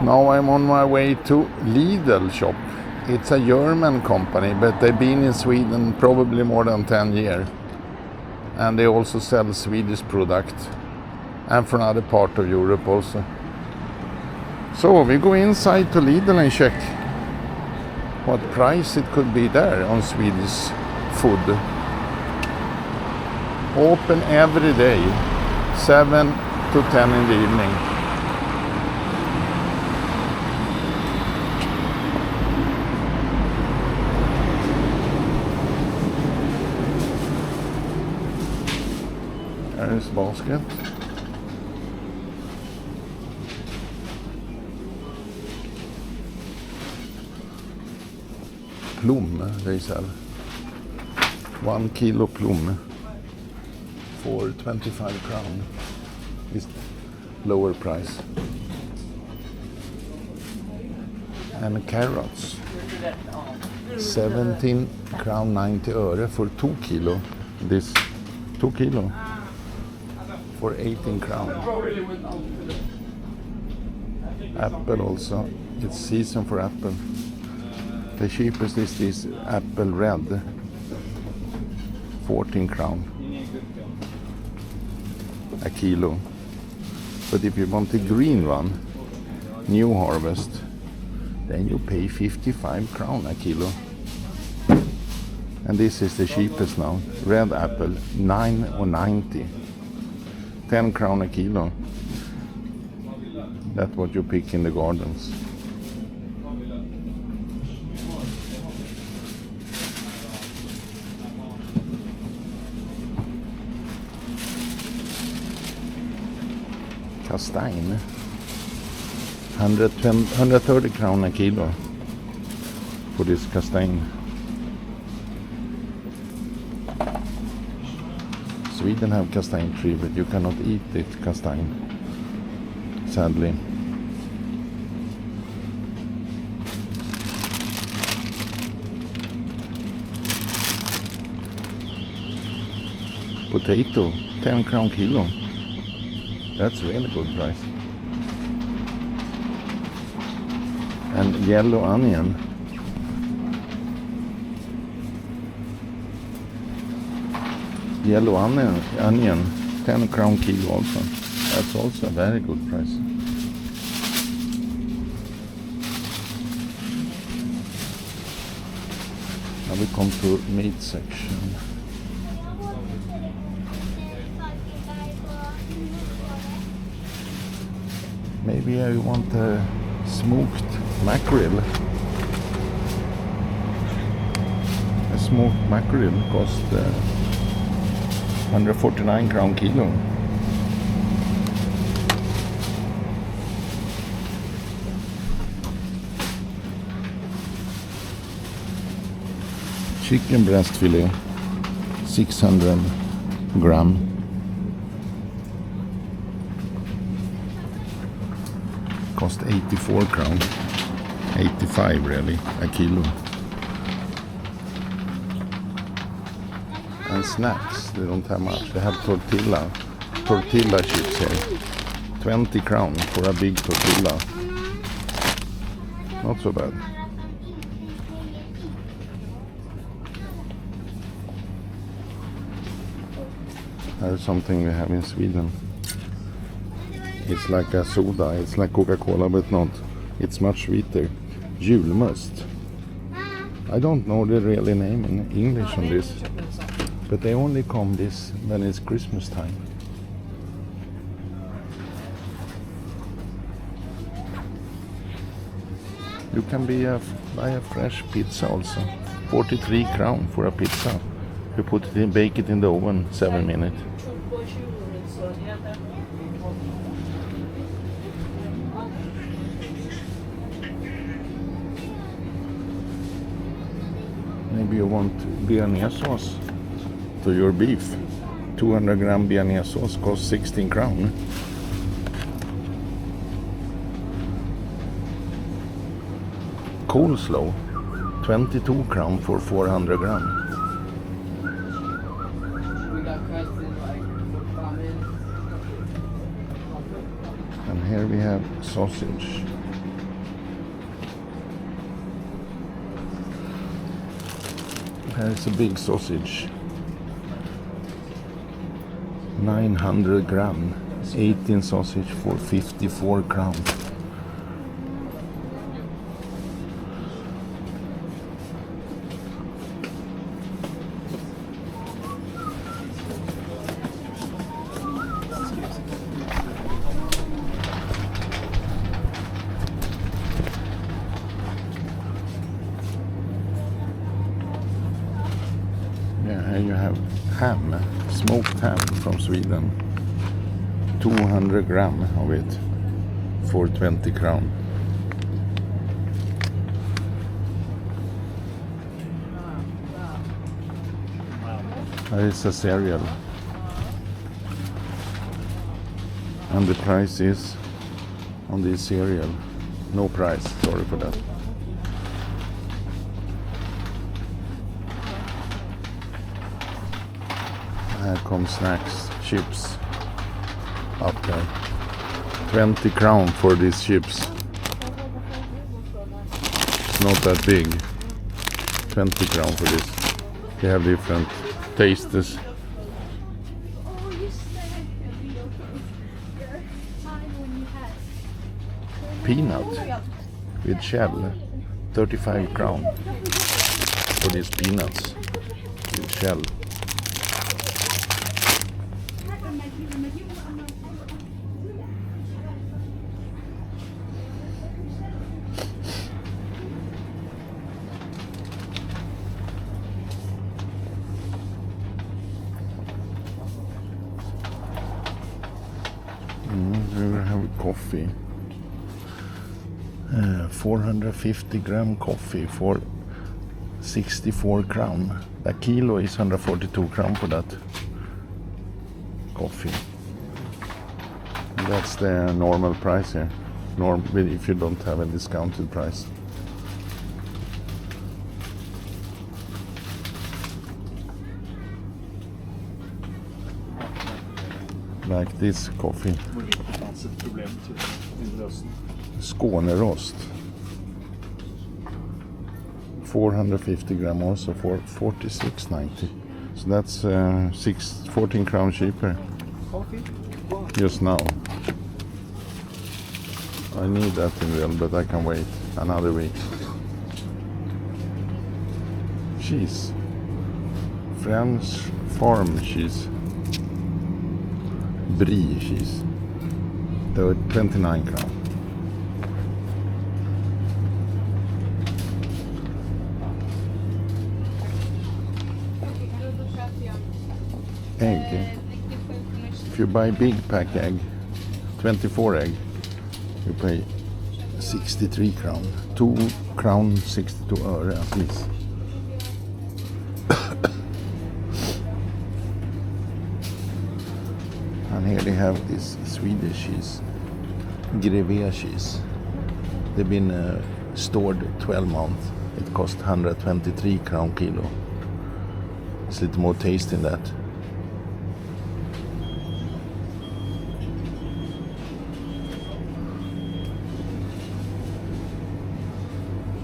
Now I'm on my way to Lidl shop. It's a German company, but they've been in Sweden probably more than 10 years. And they also sell Swedish product. And from other part of Europe also. So we go inside to Lidl and check what price it could be there on Swedish food. Open every day, 7 to 10 in the evening. There is basket. Plum they sell. 1 kilo plum for 25 crown. Is lower price. And carrots. 17 crown 90 öre for 2 kilo. This 2 kilo for 18 crown. Apple also. It's season for apple. The cheapest is this apple red. 14 crown. A kilo. But if you want the green one, new harvest, then you pay 55 crown a kilo. And this is the cheapest now. Red apple, 9,90. 10 crown a kilo. That's what you pick in the gardens. Kastanj. 130 crown a kilo for this kastanj. Sweden have kastanj tree, but you cannot eat it kastanj, sadly. Potato, 10 crown kilo. That's really good price. And yellow onion. Yellow onion, 10 crown kilo also. That's also a very good price. Now we come to meat section. Maybe I want a smoked mackerel. A smoked mackerel costs 149 crown kilo. Chicken breast fillet, 600 gram. Cost 84 crown. 85 really, a kilo. And snacks, they don't have much. They have tortilla chips here. 20 crown for a big tortilla. Not so bad. There's something we have in Sweden. It's like a soda, it's like Coca-Cola but not. It's much sweeter. Julmust. I don't know the real name in English on this. But they only come this when it's Christmas time. You can buy a fresh pizza also. 43 crown for a pizza. You put it in, bake it in the oven 7 minutes. Maybe you want bearnaise sauce to your beef. 200 gram bearnaise sauce costs 16 crown. Coleslaw, 22 crown for 400 gram. And here we have sausage, There's a big sausage. 900 gram. 18 sausage for 54 crowns. Here you have ham, smoked ham from Sweden. 200 gram of it for 20 crown. There is a cereal. And the price is on this cereal. No price, sorry for that. Here come snacks, chips up there. 20 crown for these chips. It's not that big. 20 crown for this. They have different tastes. Peanut with shell. 35 crown for these peanuts with shell. We will have coffee. 450 gram coffee for 64 crown. A kilo is 142 crown for that coffee. That's the normal price here. If you don't have a discounted price. Like this coffee. Skånerost. 450 gram also for 46.90. So that's 14 crown cheaper. Just now. I need that in real, but I can wait another week. Cheese. French farm cheese. Brie cheese. 29 crown. Egg. If you buy big pack egg, 24 egg, you pay 63 crown. 2 crown 62 öre at least. And here they have this Swedish cheese, Greve cheese. They've been stored 12 months. It cost 123 crown kilo. It's a little more taste in that.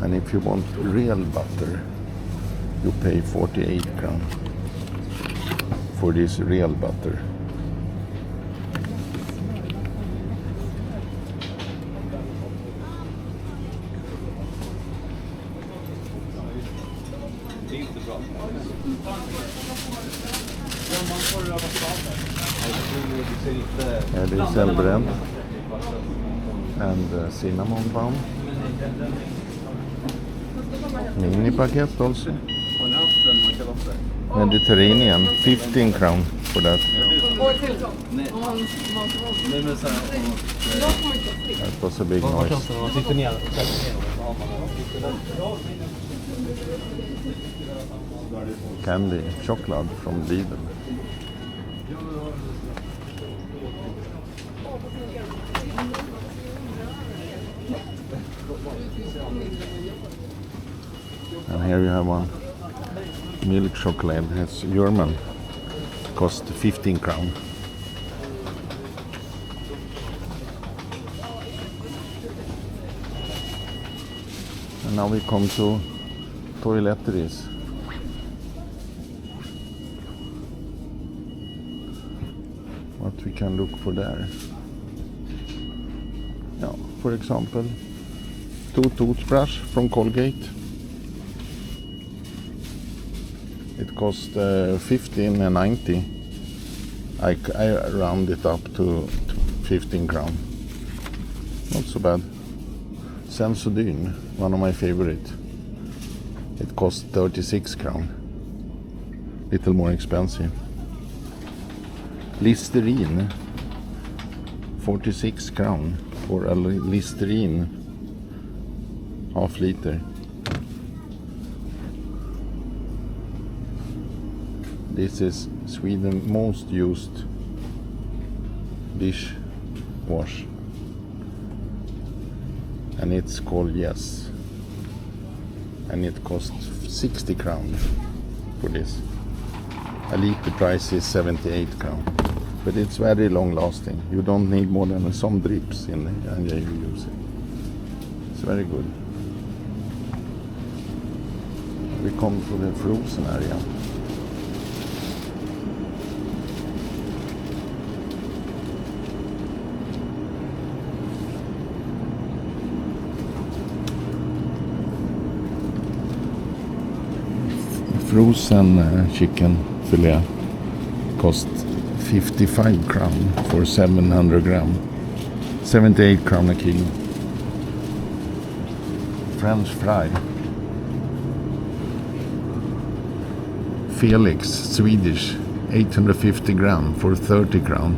And if you want real butter, you pay 48 crown for this real butter. Här är cellbränn and cinnamon bun. Mini packet also. Mediterranean, 15 crown for that. That was a big noise. Candy, chocolate from Lidl. And here you have one milk chocolate. It's German. Cost 15 crown. And now we come to toiletries. can look for there. Yeah, for example, 2 toothbrush from Colgate. It cost 15.90. I round it up to 15 crown. Not so bad. Sensodyne, one of my favorite. It cost 36 crown. Little more expensive. Listerine, 46 crown for a Listerine half liter. This is Sweden's most used dish wash, and it's called Yes, and it costs 60 crown for this. A liter price is 78 crown, but it's very long lasting. You don't need more than some drips in it and you use it. It's very good. We come to the frozen area. Frozen chicken fillet cost 55 crown for 700 gram, 78 crown a kilo. French fry, Felix Swedish, 850 gram for 30 crown.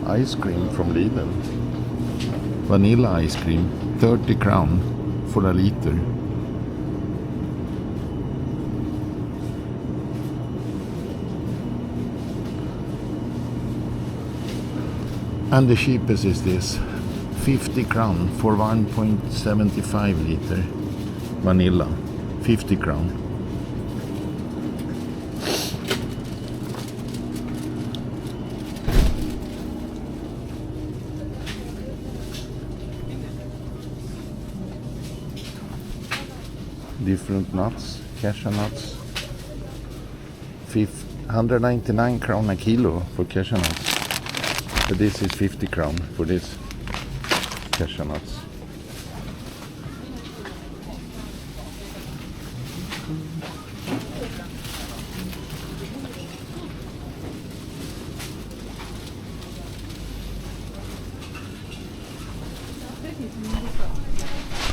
Ice cream from Lidl, vanilla ice cream, 30 crown for a liter. And the cheapest is this, 50 crown for 1.75 liter vanilla, 50 crown. Different nuts, cashew nuts, 199 crown a kilo for cashew nuts. But this is 50 crown for this cashew nuts.